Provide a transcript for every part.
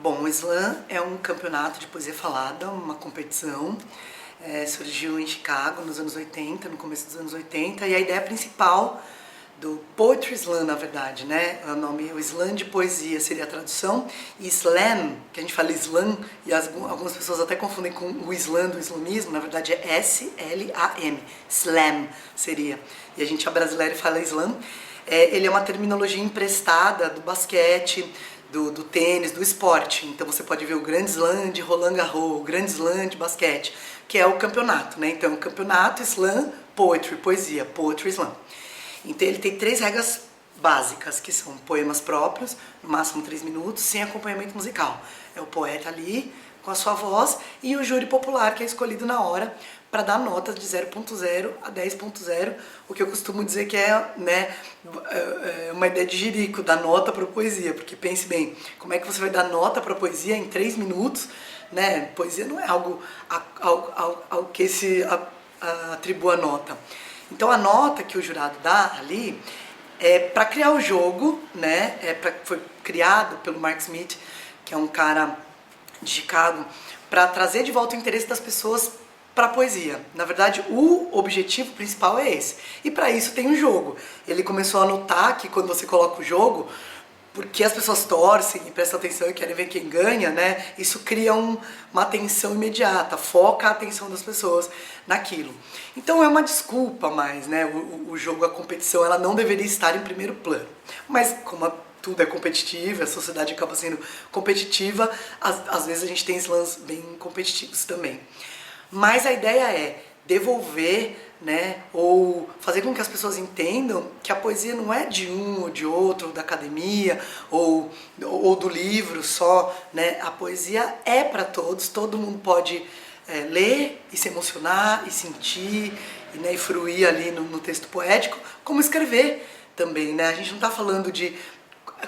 Bom, o Slam é um campeonato de poesia falada, uma competição. Surgiu em Chicago nos anos 80, no começo dos anos 80, e a ideia principal do Poetry Slam, na verdade, né? O Slam de poesia seria a tradução, e Slam, que a gente fala Slam, e algumas pessoas até confundem com o Slam do islamismo, na verdade é S-L-A-M, Slam seria. E a gente brasileiro fala Slam. Ele é uma terminologia emprestada do basquete, do tênis, do esporte. Então você pode ver o Grand Slam de Roland Garros, o Grand Slam de basquete, que é o campeonato, né? Então o campeonato Slam, Poetry, poesia, Poetry Slam. Então ele tem 3 regras básicas, que são poemas próprios, no máximo 3 minutos, sem acompanhamento musical. É o poeta ali, com a sua voz, e o júri popular, que é escolhido na hora, para dar notas de 0.0 a 10.0, o que eu costumo dizer que é, né, uma ideia de jirico, dar nota para poesia, porque pense bem, como é que você vai dar nota para poesia em 3 minutos, né? Poesia não é algo ao que se atribua nota. Então a nota que o jurado dá ali é para criar o jogo, né? Foi criado pelo Mark Smith, que é um cara de Chicago, para trazer de volta o interesse das pessoas para a poesia. Na verdade, o objetivo principal é esse. E para isso tem um jogo. Ele começou a notar que quando você coloca o jogo, porque as pessoas torcem e prestam atenção e querem ver quem ganha, né? Isso cria uma atenção imediata, foca a atenção das pessoas naquilo. Então é uma desculpa mais, né? O jogo, a competição, ela não deveria estar em primeiro plano. Mas como tudo é competitivo, a sociedade acaba sendo competitiva, às vezes a gente tem slams bem competitivos também. Mas a ideia é devolver, né, ou fazer com que as pessoas entendam que a poesia não é de um ou de outro, da academia ou do livro só, né? A poesia é para todos, todo mundo pode ler e se emocionar e sentir e fruir ali no texto poético, como escrever também, né? A gente não está falando de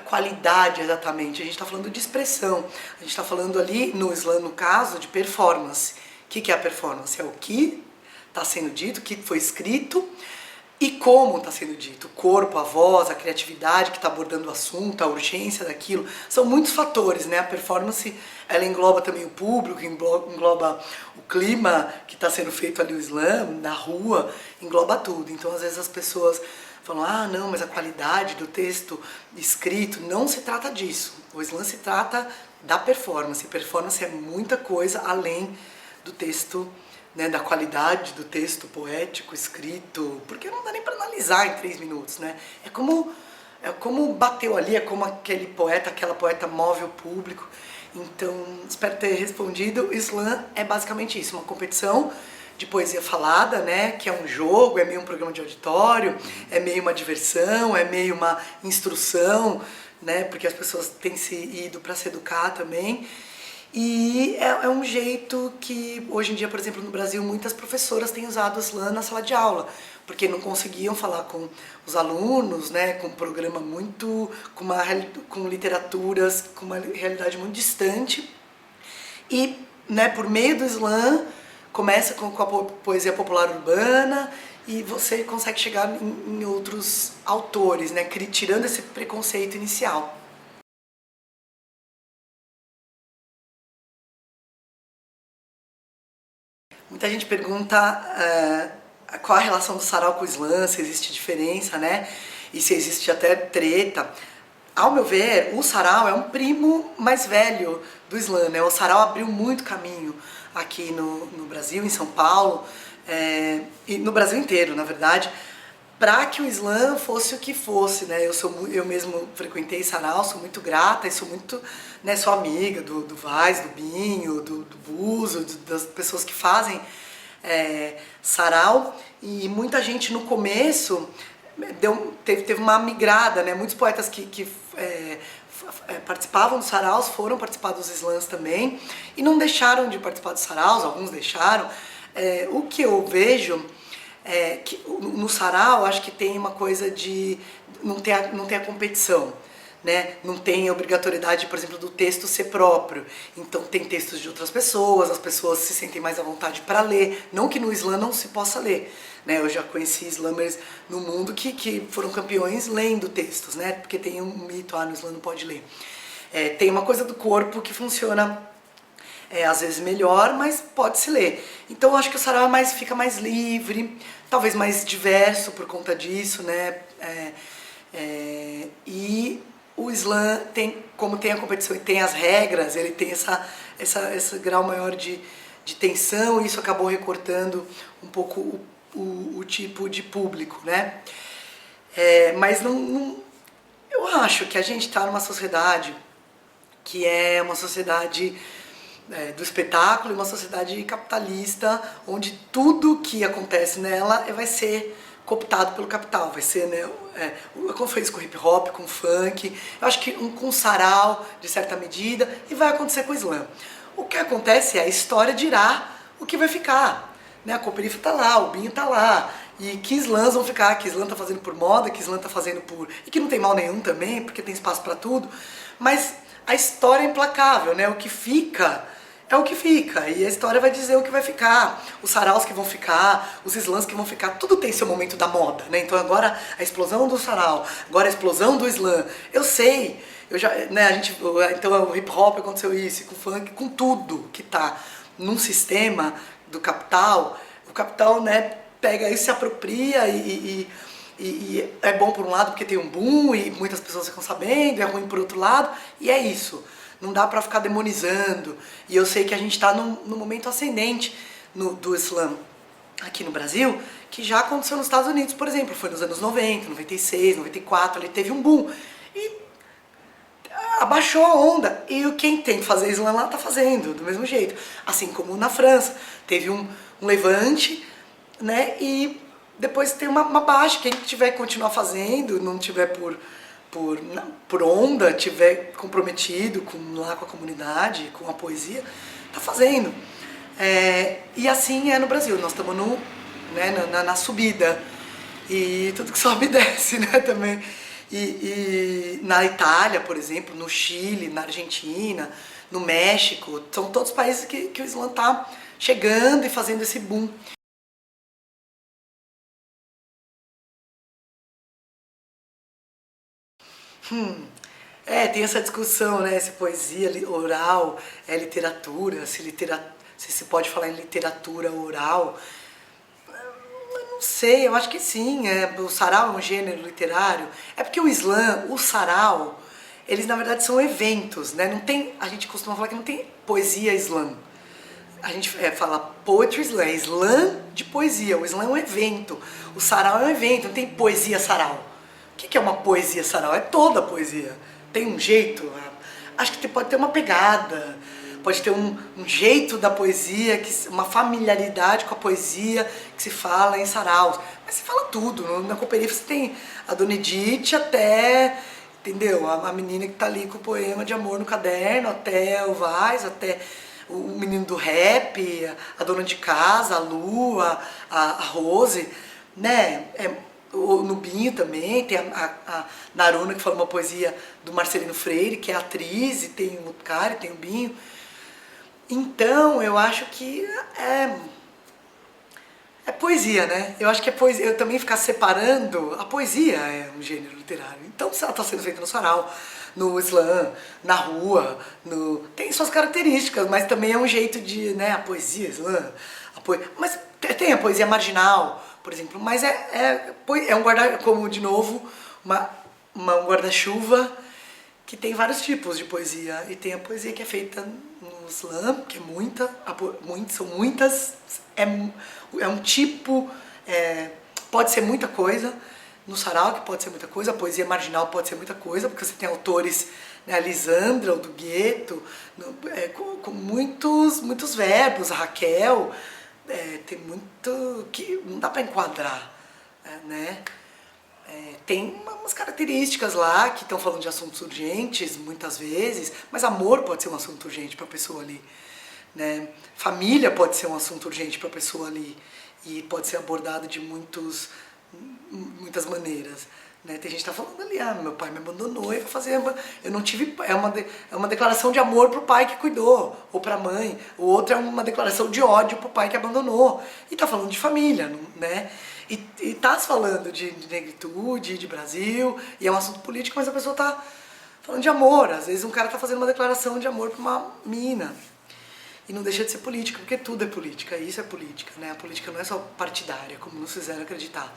qualidade exatamente, a gente está falando de expressão, a gente está falando ali no slam, no caso, de performance. O que é a performance? É o que está sendo dito, o que foi escrito e como está sendo dito. O corpo, a voz, a criatividade que está abordando o assunto, a urgência daquilo. São muitos fatores, né? A performance, ela engloba também o público, engloba o clima que está sendo feito ali, o slam, na rua, engloba tudo. Então, às vezes as pessoas falam, ah, não, mas a qualidade do texto escrito, não se trata disso. O slam se trata da performance. Performance é muita coisa além do texto, né, da qualidade do texto poético, escrito, porque não dá nem para analisar em 3 minutos, né? É como bateu ali, é como aquele poeta, aquela poeta move o público. Então, espero ter respondido. O slam é basicamente isso, uma competição de poesia falada, né, que é um jogo, é meio um programa de auditório, é meio uma diversão, é meio uma instrução, né, porque as pessoas têm se ido para se educar também. E é um jeito que, hoje em dia, por exemplo, no Brasil, muitas professoras têm usado o slam na sala de aula, porque não conseguiam falar com os alunos, né, com um programa muito, com literaturas, com uma realidade muito distante. E, né, por meio do slam, começa com a poesia popular urbana e você consegue chegar em outros autores, né, tirando esse preconceito inicial. Muita gente pergunta qual a relação do sarau com o slam, se existe diferença, né? E se existe até treta. Ao meu ver, o sarau é um primo mais velho do slam, né? O sarau abriu muito caminho aqui no Brasil, em São Paulo, e no Brasil inteiro, na verdade, para que o slam fosse o que fosse, né? Eu mesmo frequentei sarau, sou muito grata e sou muito, né, sou amiga do Vaz, do Binho, do Buzo, das pessoas que fazem sarau, e muita gente no começo teve uma migrada, né? Muitos poetas que participavam dos saraus foram participar dos slams também e não deixaram de participar dos saraus, alguns deixaram. O que eu vejo que no sarau acho que tem uma coisa de não ter a competição, né? Não tem a obrigatoriedade, por exemplo, do texto ser próprio. Então tem textos de outras pessoas, as pessoas se sentem mais à vontade para ler. Não que no slam não se possa ler, né? Eu já conheci slammers no mundo que foram campeões lendo textos, né? Porque tem um mito, no slam não pode ler. Tem uma coisa do corpo que funciona às vezes melhor, mas pode se ler. Então eu acho que o sarau fica mais livre, talvez mais diverso por conta disso, né? E o slam como tem a competição e tem as regras, ele tem esse grau maior de tensão, e isso acabou recortando um pouco o tipo de público, né? Mas eu acho que a gente está numa sociedade que é uma sociedade do espetáculo, e uma sociedade capitalista, onde tudo que acontece nela vai ser cooptado pelo capital, vai ser, né, como fez com o hip hop, com o funk, eu acho que com o sarau, de certa medida, e vai acontecer com o slam. O que acontece é a história dirá o que vai ficar, né? A Cooperifa tá lá, o Binho tá lá, e que slams vão ficar, que slam tá fazendo por moda, que slam tá fazendo por... e que não tem mal nenhum também, porque tem espaço para tudo, mas a história é implacável, né? O que fica é o que fica, e a história vai dizer o que vai ficar, os saraus que vão ficar, os slams que vão ficar, tudo tem seu momento da moda, né? Então agora a explosão do sarau, agora a explosão do slam, eu sei, né, então o hip hop aconteceu isso, com o funk, com tudo que tá num sistema do capital, o capital, né, pega isso, se apropria e é bom por um lado porque tem um boom e muitas pessoas ficam sabendo, é ruim por outro lado, e é isso. Não dá pra ficar demonizando. E eu sei que a gente tá num momento ascendente do slam aqui no Brasil, que já aconteceu nos Estados Unidos, por exemplo. Foi nos anos 90, 96, 94, ali teve um boom. E abaixou a onda. E quem tem que fazer slam lá tá fazendo, do mesmo jeito. Assim como na França. Teve um levante, né? E depois tem uma baixa. Quem tiver que continuar fazendo, não tiver por onda, tiver comprometido lá com a comunidade, com a poesia, tá fazendo. E assim é no Brasil, nós estamos na subida, e tudo que sobe desce, né, também. E na Itália, por exemplo, no Chile, na Argentina, no México, são todos países que o slam tá chegando e fazendo esse boom. Tem essa discussão, né? Se poesia oral é literatura, se pode falar em literatura oral. Eu não sei, eu acho que sim. O sarau é um gênero literário. É porque o slam, o sarau, eles na verdade são eventos, né? Não tem, a gente costuma falar que não tem poesia slam. A gente fala poetry slam, slam de poesia. O slam é um evento. O sarau é um evento, não tem poesia sarau. O que é uma poesia sarau? É toda a poesia. Tem um jeito, acho que pode ter uma pegada, pode ter um jeito da poesia, uma familiaridade com a poesia que se fala em saraus. Mas se fala tudo, na Cooperifa você tem a Dona Edith até, entendeu? A menina que tá ali com o poema de amor no caderno, até o Vaz, até o menino do rap, a dona de casa, a Lu, a Rose, né? No Binho também, tem a Naruna, que fala uma poesia do Marcelino Freire, que é atriz, e tem o cara, e tem o Binho. Então, eu acho que é poesia, né? Eu acho que é poesia. Eu também ficar separando, a poesia é um gênero literário. Então, se ela está sendo feita no sarau, no slam, na rua, tem suas características, mas também é um jeito de, né, a poesia, slam, mas tem a poesia marginal, por exemplo, mas é um como de novo, um guarda-chuva que tem vários tipos de poesia, e tem a poesia que é feita no slam, que é são muitas, é um tipo, pode ser muita coisa, no sarau que pode ser muita coisa, a poesia marginal pode ser muita coisa, porque você tem autores, né, a Lisandra, o do Gueto, com muitos verbos, a Raquel, tem muito que não dá para enquadrar, né? Tem umas características lá que estão falando de assuntos urgentes, muitas vezes, mas amor pode ser um assunto urgente para a pessoa ali, né? Família pode ser um assunto urgente para a pessoa ali, e pode ser abordado de muitas maneiras, né? Tem gente que tá falando ali, meu pai me abandonou e vai fazer, eu não tive, é uma declaração de amor pro pai que cuidou, ou pra mãe, o outro é uma declaração de ódio pro pai que abandonou, e tá falando de família, né? E tá falando de negritude, de Brasil, e é um assunto político, mas a pessoa tá falando de amor. Às vezes um cara tá fazendo uma declaração de amor pra uma mina. E não deixa de ser política, porque tudo é política, isso é política, né? A política não é só partidária, como nos fizeram acreditar.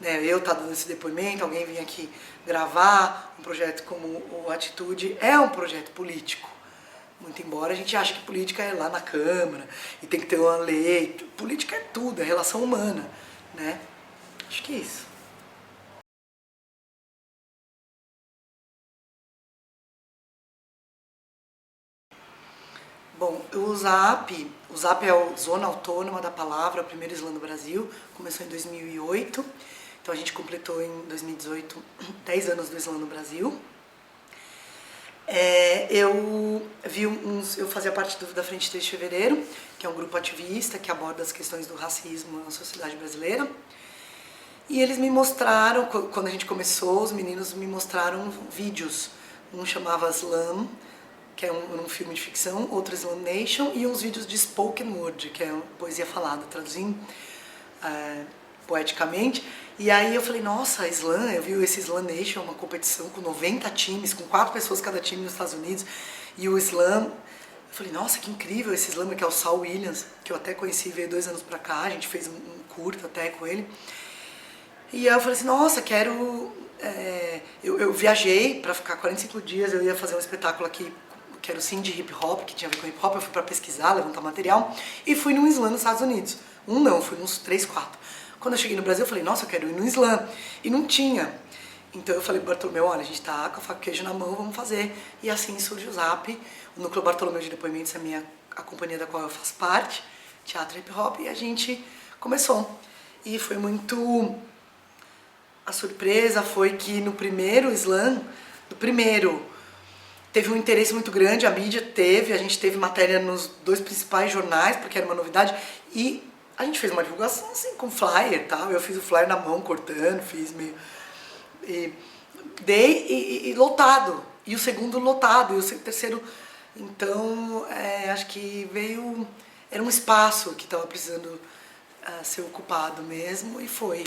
Né? Eu tá dando esse depoimento, alguém vir aqui gravar um projeto como o Atitude, é um projeto político. Muito embora a gente ache que política é lá na Câmara, e tem que ter uma lei. Política é tudo, é relação humana, né? Acho que é isso. Bom, o ZAP é a Zona Autônoma da Palavra, o primeiro slam do Brasil, começou em 2008, então a gente completou em 2018 10 anos do slam no Brasil. Eu fazia parte da Frente 3 de Fevereiro, que é um grupo ativista que aborda as questões do racismo na sociedade brasileira. E eles me mostraram, quando a gente começou, os meninos me mostraram vídeos. Um chamava Slam, que é um filme de ficção, outro Slam Nation, e uns vídeos de spoken word, que é poesia falada, traduzindo poeticamente. E aí eu falei, nossa, Slam, eu vi esse Slam Nation, uma competição com 90 times, com 4 pessoas cada time nos Estados Unidos, e o Slam, eu falei, nossa, que incrível esse Slam, que é o Saul Williams, que eu até conheci, veio 2 anos pra cá, a gente fez um curto até com ele. E aí eu falei assim, nossa, quero... Eu viajei pra ficar 45 dias, eu ia fazer um espetáculo aqui, que era o Sim de Hip Hop, que tinha a ver com hip hop, eu fui pra pesquisar, levantar material, e fui num slam nos Estados Unidos. Fui uns 3, 4. Quando eu cheguei no Brasil, eu falei, nossa, eu quero ir no slam. E não tinha. Então eu falei pro Bartolomeu, olha, a gente tá com a faca e queijo na mão, vamos fazer. E assim surge o ZAP, o Núcleo Bartolomeu de Depoimentos, a companhia da qual eu faço parte, Teatro Hip Hop, e a gente começou. E foi muito... A surpresa foi que no primeiro slam, teve um interesse muito grande, a mídia teve, a gente teve matéria nos 2 principais jornais, porque era uma novidade, e a gente fez uma divulgação assim, com flyer e tal, eu fiz o flyer na mão, cortando, fiz meio... Dei lotado, e o segundo lotado, e o terceiro... Então, acho que veio... Era um espaço que estava precisando ser ocupado mesmo, e foi.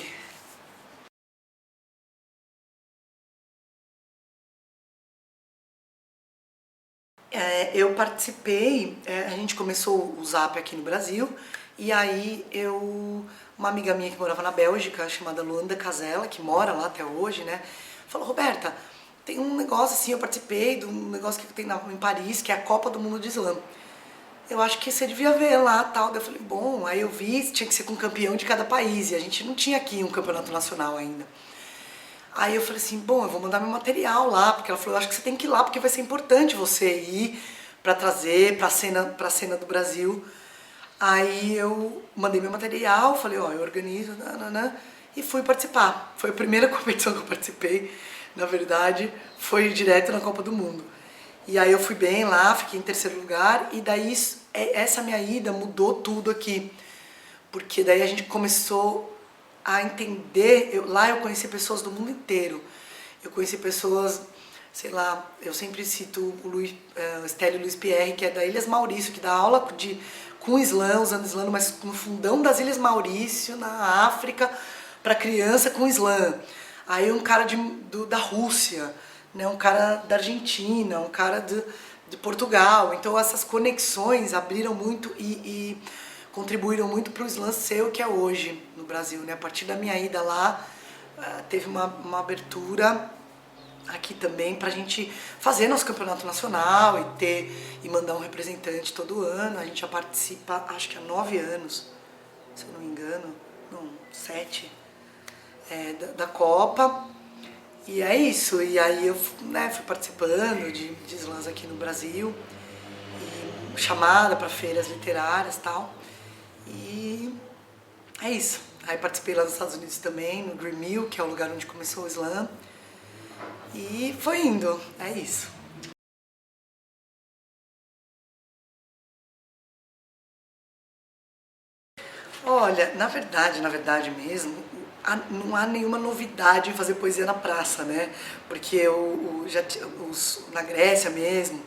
Eu participei, a gente começou o ZAP aqui no Brasil, e aí uma amiga minha que morava na Bélgica, chamada Luanda Casella, que mora lá até hoje, né, falou, Roberta, tem um negócio assim, eu participei de um negócio que tem em Paris, que é a Copa do Mundo de Slam. Eu acho que você devia ver lá, tal. Daí eu falei, bom, aí eu vi, tinha que ser com um campeão de cada país, e a gente não tinha aqui um campeonato nacional ainda. Aí eu falei assim, bom, eu vou mandar meu material lá, porque ela falou, eu acho que você tem que ir lá, porque vai ser importante você ir pra trazer pra cena do Brasil. Aí eu mandei meu material, falei, ó, eu organizo, nananã, e fui participar. Foi a primeira competição que eu participei, na verdade, foi direto na Copa do Mundo. E aí eu fui bem lá, fiquei em 3º lugar, e daí essa minha ida mudou tudo aqui. Porque daí a gente começou a entender, lá eu conheci pessoas do mundo inteiro. Eu conheci pessoas, sei lá, eu sempre cito o Stélio Luiz Pierre, que é da Ilhas Maurício, que dá aula com Islã, usando Islã, mas no fundão das Ilhas Maurício, na África, para criança com Islã. Aí um cara da Rússia, né, um cara da Argentina, um cara de Portugal. Então essas conexões abriram muito e contribuíram muito para o Islã ser o que é hoje no Brasil, né? A partir da minha ida lá, teve uma abertura aqui também para a gente fazer nosso campeonato nacional e mandar um representante todo ano. A gente já participa, acho que há 9 anos, se eu não me engano, não, 7, da Copa. E é isso, e aí eu, né, fui participando de slams aqui no Brasil, e chamada para feiras literárias e tal. E é isso. Aí participei lá nos Estados Unidos também, no Green Mill, que é o lugar onde começou o slam. E foi indo, é isso. Olha, na verdade mesmo, não há nenhuma novidade em fazer poesia na praça, né? Porque na Grécia mesmo,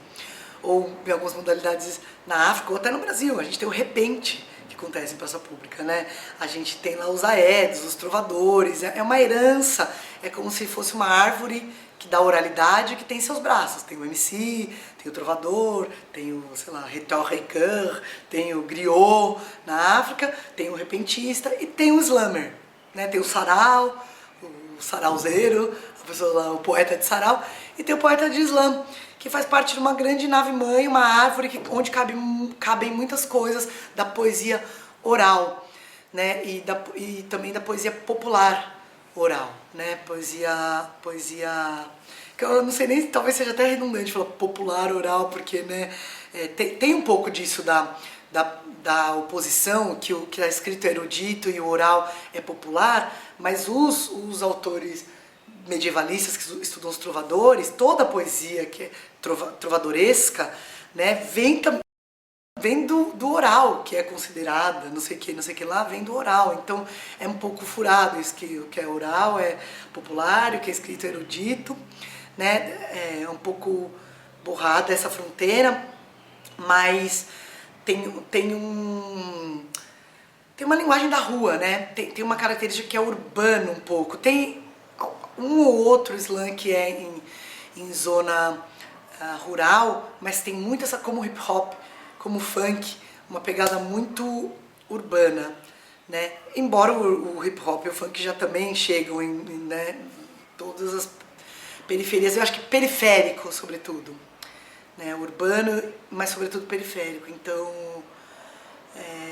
ou em algumas modalidades na África, ou até no Brasil, a gente tem o repente que acontece em praça pública, né? A gente tem lá os aedes, os trovadores, é uma herança, é como se fosse uma árvore que dá oralidade, que tem seus braços. Tem o MC, tem o trovador, tem o, sei lá, rhéteur, tem o griot na África, tem o repentista e tem o slammer, né? Tem o sarau, o sarauzeiro, a pessoa lá, o poeta de sarau, e tem o poeta de slam, que faz parte de uma grande nave-mãe, uma árvore onde cabem muitas coisas da poesia oral, né? E também da poesia popular oral, né? Poesia que eu não sei nem, talvez seja até redundante falar popular oral, porque, né, tem um pouco disso da oposição, que o que é escrito é erudito e o oral é popular, mas os autores medievalistas que estudam os trovadores, toda a poesia que é trovadoresca, né, vem do oral, que é considerada, não sei o que lá, vem do oral. Então é um pouco furado isso, que o que é oral é popular, o que é escrito é erudito, né? É um pouco borrada essa fronteira, mas tem uma linguagem da rua, né? Tem uma característica que é urbano um pouco. Tem um ou outro slam que é em zona rural, mas tem muito essa, como hip hop, como funk, uma pegada muito urbana, né? Embora o hip hop e o funk já também chegam né, todas as periferias, eu acho que periférico, sobretudo, né? Urbano, mas sobretudo periférico. Então,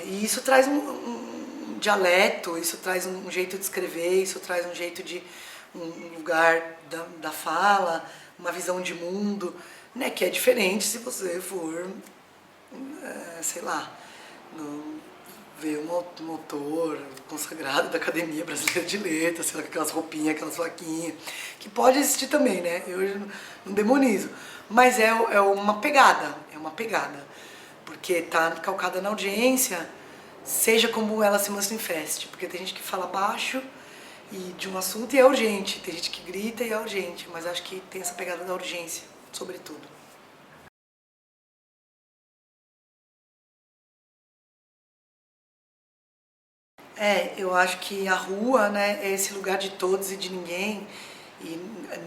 e isso traz um dialeto, isso traz um jeito de escrever, isso traz um jeito de um lugar da fala, uma visão de mundo, né? Que é diferente se você for sei lá, ver um autor consagrado da Academia Brasileira de Letras, sei lá, com aquelas roupinhas, aquelas faquinhas, que pode existir também, né? Eu não demonizo, mas é uma pegada, porque tá calcada na audiência, seja como ela se manifeste, porque tem gente que fala baixo e de um assunto e é urgente, tem gente que grita e é urgente, mas acho que tem essa pegada da urgência, sobretudo. Eu acho que a rua, né, é esse lugar de todos e de ninguém, e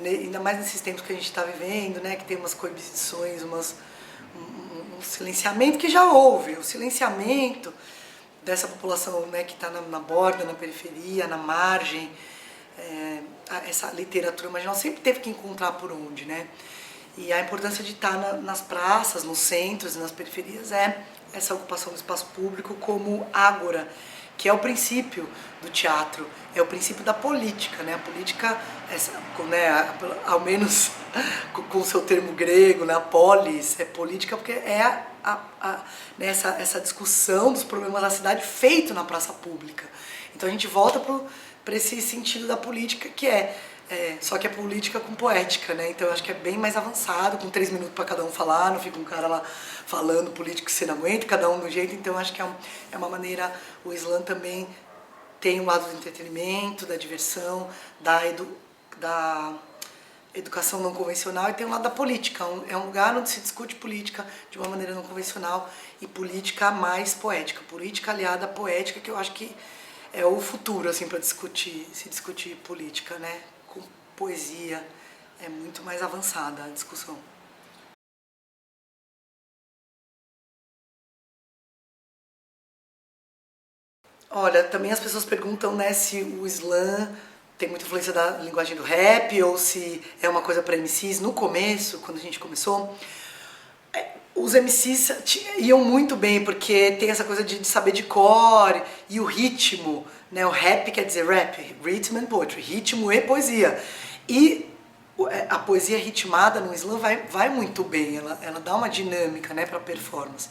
ainda mais nesses tempos que a gente está vivendo, né, que tem umas coibições, um silenciamento que já houve, o silenciamento dessa população, né, que está na borda, na periferia, na margem, essa literatura marginal sempre teve que encontrar por onde, né? E a importância de estar nas praças, nos centros e nas periferias é essa ocupação do espaço público como ágora, que é o princípio do teatro, é o princípio da política, né? A política, né, ao menos com o seu termo grego, né, polis, é política porque é né, essa discussão dos problemas da cidade feito na praça pública. Então a gente volta para esse sentido da política que só que é política com poética, né? Então eu acho que é bem mais avançado, com 3 minutos para cada um falar, não fica um cara lá falando político que você não aguenta, cada um do jeito. Então eu acho que é uma maneira, o slam também tem um lado do entretenimento, da diversão, da educação não convencional, e tem um lado da política. É um lugar onde se discute política de uma maneira não convencional e política mais poética, política aliada à poética, que eu acho que é o futuro, assim, para se discutir política, né? Com poesia é muito mais avançada a discussão. Olha, também as pessoas perguntam, né, se o slam tem muita influência da linguagem do rap ou se é uma coisa para MCs. No começo, quando a gente começou, os MCs iam muito bem, porque tem essa coisa de saber de cor e o ritmo, né? O rap quer dizer rap, rhythm and poetry, ritmo e poesia. E a poesia ritmada no slam vai muito bem, ela dá uma dinâmica, né, para performance.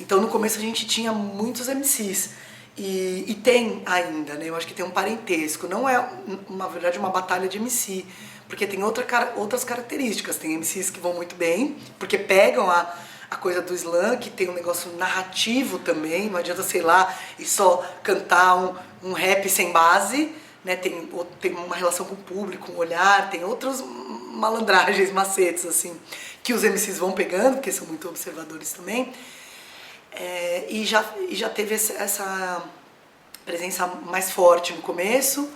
Então no começo a gente tinha muitos MCs. E tem ainda, né? Eu acho que tem um parentesco. Não é, na verdade, uma batalha de MC, porque tem outras características. Tem MCs que vão muito bem, porque pegam a coisa do slam, que tem um negócio narrativo também. Não adianta, sei lá, e só cantar um rap sem base, né? Tem uma relação com o público, um olhar, tem outras malandragens, macetes, assim, que os MCs vão pegando, porque são muito observadores também. E já teve essa presença mais forte no começo,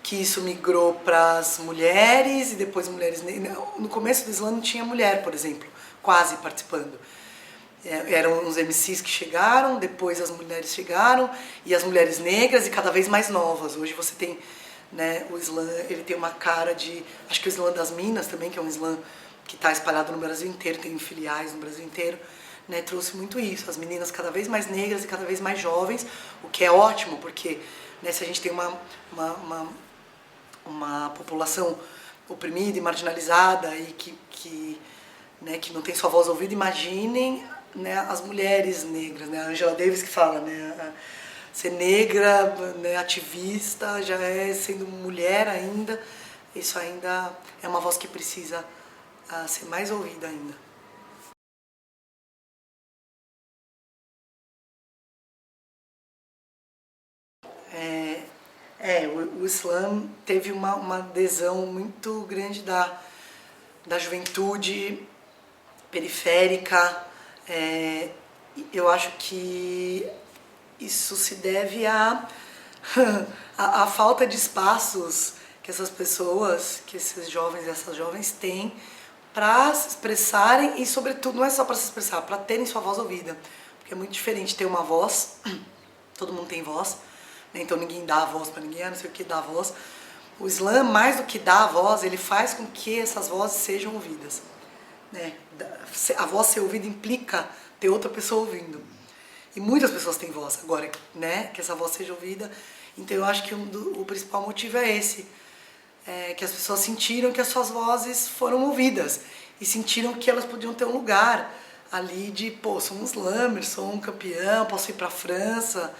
que isso migrou para as mulheres e depois mulheres negras. No começo do Islã não tinha mulher, por exemplo, quase participando. Eram os MCs que chegaram, depois as mulheres chegaram, e as mulheres negras e cada vez mais novas. Hoje você tem, né, o Islã, ele tem uma cara de... Acho que o Islã das Minas também, que é um Islã que está espalhado no Brasil inteiro, tem filiais no Brasil inteiro, né, trouxe muito isso. As meninas cada vez mais negras e cada vez mais jovens, o que é ótimo, porque, né, se a gente tem uma população oprimida e marginalizada e né, que não tem sua voz ouvida, imaginem, né, as mulheres negras, né, a Angela Davis que fala, né, ser negra, né, ativista, já é sendo mulher ainda, isso ainda é uma voz que precisa ser mais ouvida ainda. O Islã teve uma adesão muito grande da juventude periférica. Eu acho que isso se deve à falta de espaços que essas pessoas, que esses jovens e essas jovens têm para se expressarem e, sobretudo, não é só para se expressar, para terem sua voz ouvida. Porque é muito diferente ter uma voz, todo mundo tem voz, né? Então ninguém dá a voz para ninguém, não sei o que dá a voz. O Islã, mais do que dar a voz, ele faz com que essas vozes sejam ouvidas. Né? A voz ser ouvida implica ter outra pessoa ouvindo. E muitas pessoas têm voz agora, né? Que essa voz seja ouvida. Então eu acho que o principal motivo é esse. Que as pessoas sentiram que as suas vozes foram ouvidas. E sentiram que elas podiam ter um lugar ali de, pô, sou um slammer, sou um campeão, posso ir para a França,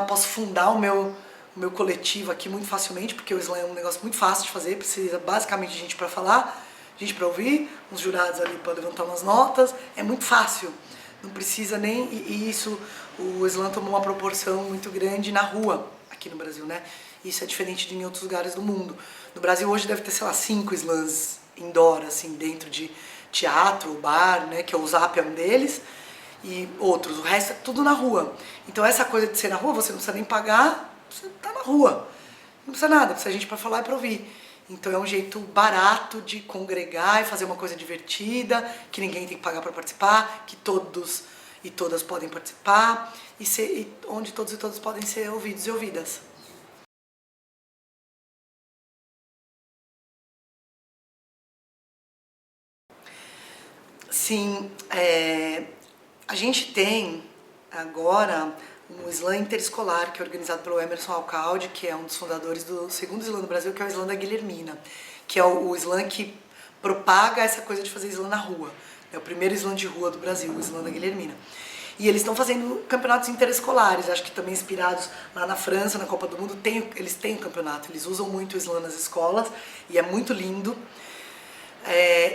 posso fundar o meu coletivo aqui muito facilmente, porque o slam é um negócio muito fácil de fazer, precisa basicamente de gente para falar, gente para ouvir, uns jurados ali para levantar umas notas, é muito fácil, não precisa nem... E isso, o slam tomou uma proporção muito grande na rua, aqui no Brasil, né? Isso é diferente de em outros lugares do mundo. No Brasil hoje deve ter, sei lá, 5 slams indoor, assim, dentro de teatro, bar, né? Que o Zap é um deles, e outros, o resto é tudo na rua. Então essa coisa de ser na rua, você não precisa nem pagar, você tá na rua. Não precisa nada, precisa gente para falar e para ouvir. Então é um jeito barato de congregar e fazer uma coisa divertida, que ninguém tem que pagar para participar, que todos e todas podem participar, e onde todos e todas podem ser ouvidos e ouvidas. Sim, a gente tem agora um slam interescolar que é organizado pelo Emerson Alcalde, que é um dos fundadores do segundo slam do Brasil, que é o slam da Guilhermina, que é o slam que propaga essa coisa de fazer slam na rua. É o primeiro slam de rua do Brasil, o slam da Guilhermina. E eles estão fazendo campeonatos interescolares, acho que também inspirados lá na França, na Copa do Mundo, eles têm um campeonato, eles usam muito o slam nas escolas e é muito lindo.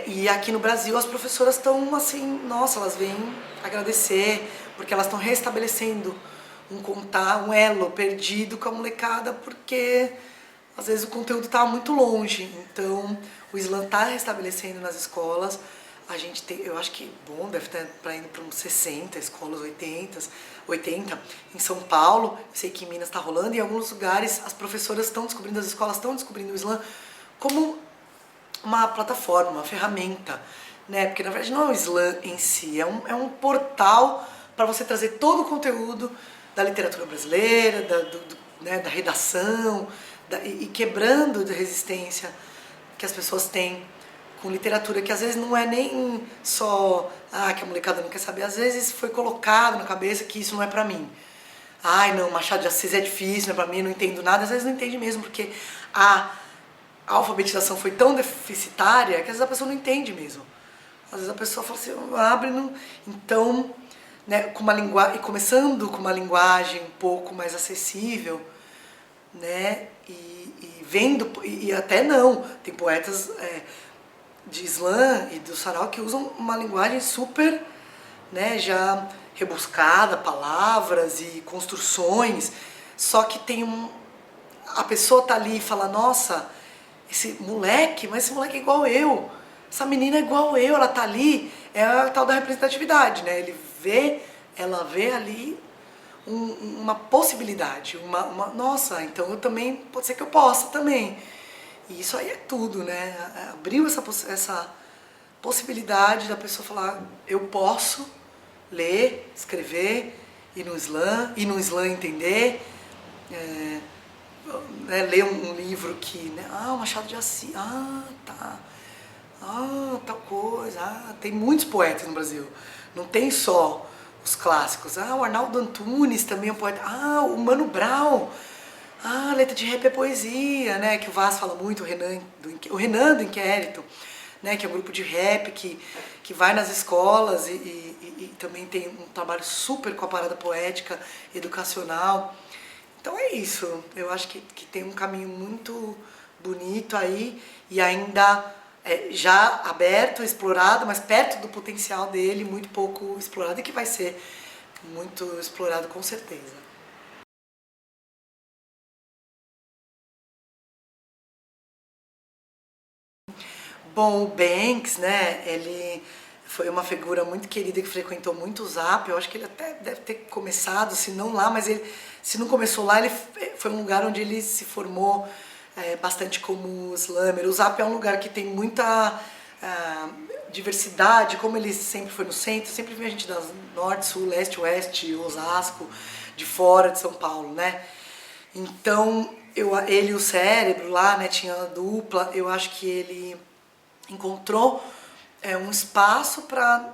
E aqui no Brasil as professoras estão assim, nossa, elas vêm agradecer, porque elas estão restabelecendo um elo perdido com a molecada, porque às vezes o conteúdo está muito longe. Então o slam está restabelecendo nas escolas. A gente tem, eu acho que, bom, deve estar indo para uns 60 escolas, 80 em São Paulo. Eu sei que em Minas está rolando, e em alguns lugares as professoras estão descobrindo, as escolas estão descobrindo o slam como uma plataforma, uma ferramenta, né? Porque na verdade não é o slam em si, é um portal para você trazer todo o conteúdo da literatura brasileira, né, da redação, e quebrando a resistência que as pessoas têm com literatura, que às vezes não é nem só que a molecada não quer saber, às vezes foi colocado na cabeça que isso não é pra mim. Ai não, Machado de Assis é difícil, não é pra mim, não entendo nada, às vezes não entende mesmo, porque a alfabetização foi tão deficitária que às vezes a pessoa não entende mesmo. Às vezes a pessoa fala assim, abre, não... Então, né, começando com uma linguagem um pouco mais acessível, né, e vendo, e até não, tem poetas de slam e do sarau que usam uma linguagem super, né, já rebuscada, palavras e construções, só que a pessoa tá ali e fala, nossa, mas esse moleque é igual eu, essa menina é igual eu, ela tá ali, é a tal da representatividade, né? Ela vê ali uma possibilidade, nossa, então eu também, pode ser que eu possa também. E isso aí é tudo, né? Abriu essa possibilidade da pessoa falar, eu posso ler, escrever, ir no slam entender, ler um livro que, né? Ah, o Machado de Assis, tá. Tal coisa, tem muitos poetas no Brasil, não tem só os clássicos. O Arnaldo Antunes também é um poeta. O Mano Brown. Letra de rap é poesia, né? Que o Vaz fala muito, o Renan do Inquérito, né? Que é um grupo de rap que vai nas escolas e também tem um trabalho super com a parada poética, educacional. Então é isso, eu acho que tem um caminho muito bonito aí e ainda já aberto, explorado, mas perto do potencial dele, muito pouco explorado e que vai ser muito explorado com certeza. Bom, o Banks, né, ele foi uma figura muito querida que frequentou muito o Zap, eu acho que ele até deve ter começado, se não lá, mas ele, se não começou lá, ele foi um lugar onde ele se formou bastante como slammer. O Zap é um lugar que tem muita diversidade, como ele sempre foi no centro, sempre vem a gente da norte, sul, leste, oeste, Osasco, de fora de São Paulo, né? Então, ele e o Cérebro lá, né, tinha a dupla, eu acho que ele encontrou um espaço para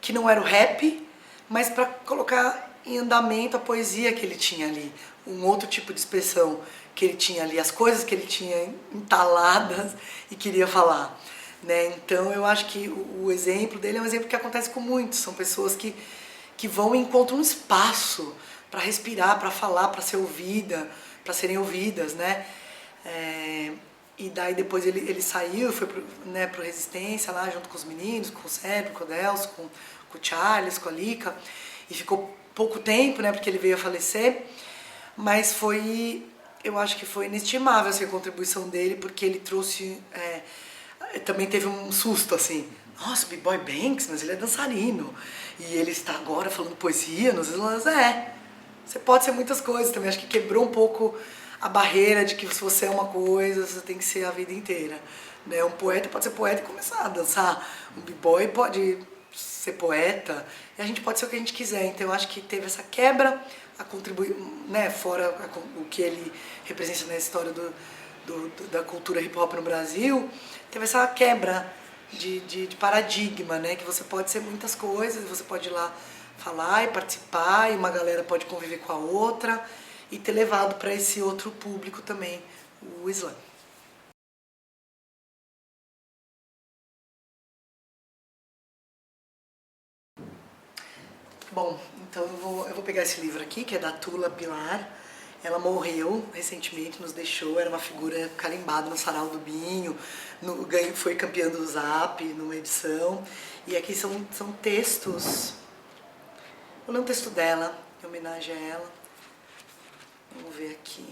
que não era o rap, mas para colocar em andamento a poesia que ele tinha ali, um outro tipo de expressão que ele tinha ali, as coisas que ele tinha entaladas e queria falar, né? Então eu acho que o exemplo dele é um exemplo que acontece com muitos, são pessoas que vão e encontram um espaço para respirar, para falar, para ser ouvida, para serem ouvidas, né? E daí depois ele saiu, foi pro Resistência lá junto com os meninos, com o Sérgio, com o Delcio, com o Charles, com a Lica, e ficou pouco tempo, né, porque ele veio a falecer, mas eu acho que foi inestimável assim, a contribuição dele, porque ele trouxe, também teve um susto assim, nossa, o B-Boy Banks, mas ele é dançarino, e ele está agora falando poesia nos slams, você pode ser muitas coisas também, acho que quebrou um pouco a barreira de que se você é uma coisa, você tem que ser a vida inteira. Né? Um poeta pode ser poeta e começar a dançar, um b-boy pode ser poeta, e a gente pode ser o que a gente quiser. Então eu acho que teve essa quebra, a contribuir, né, fora o que ele representa na história da cultura hip hop no Brasil, teve essa quebra de paradigma, né, que você pode ser muitas coisas, você pode ir lá falar e participar, e uma galera pode conviver com a outra, e ter levado para esse outro público também o slam. Bom, então eu vou pegar esse livro aqui, que é da Tula Pilar. Ela morreu recentemente, nos deixou, era uma figura carimbada no Sarau do Binho, foi campeã do Zap numa edição. E aqui são textos. Vou ler um texto dela, em homenagem a ela. Vamos ver aqui.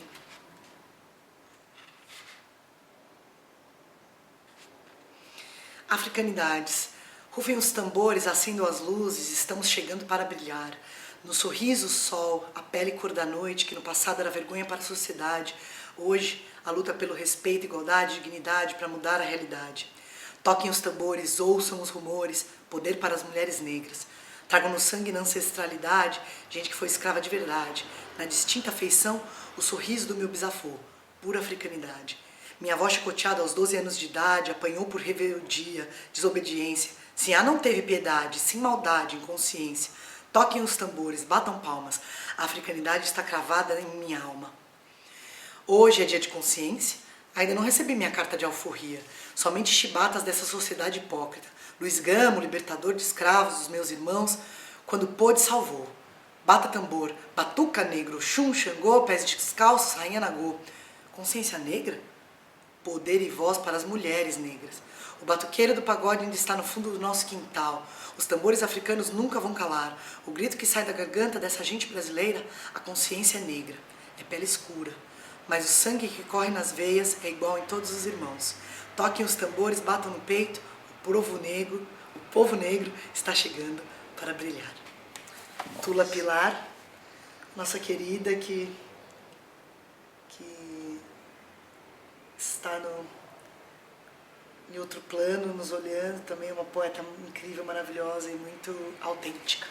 Africanidades. Rufem os tambores, acendam as luzes, estamos chegando para brilhar. No sorriso, o sol, a pele cor da noite, que no passado era vergonha para a sociedade. Hoje, a luta pelo respeito, igualdade e dignidade para mudar a realidade. Toquem os tambores, ouçam os rumores, poder para as mulheres negras. Tragam no sangue e na ancestralidade gente que foi escrava de verdade. Na distinta afeição, o sorriso do meu bisavô, pura africanidade. Minha avó chicoteada aos 12 anos de idade, apanhou por rebeldia, desobediência. Sinhá não teve piedade, sim maldade, inconsciência. Toquem os tambores, batam palmas. A africanidade está cravada em minha alma. Hoje é dia de consciência. Ainda não recebi minha carta de alforria. Somente chibatas dessa sociedade hipócrita. Luiz Gamo, libertador de escravos dos meus irmãos, quando pôde, salvou. Bata tambor, batuca negro, chum, xangô, pés descalços, rainha nagô. Consciência negra? Poder e voz para as mulheres negras. O batuqueiro do pagode ainda está no fundo do nosso quintal. Os tambores africanos nunca vão calar. O grito que sai da garganta dessa gente brasileira, a consciência é negra, é pele escura. Mas o sangue que corre nas veias é igual em todos os irmãos. Toquem os tambores, batam no peito, o povo negro está chegando para brilhar. Tula Pilar, nossa querida que está em outro plano, nos olhando, também uma poeta incrível, maravilhosa e muito autêntica.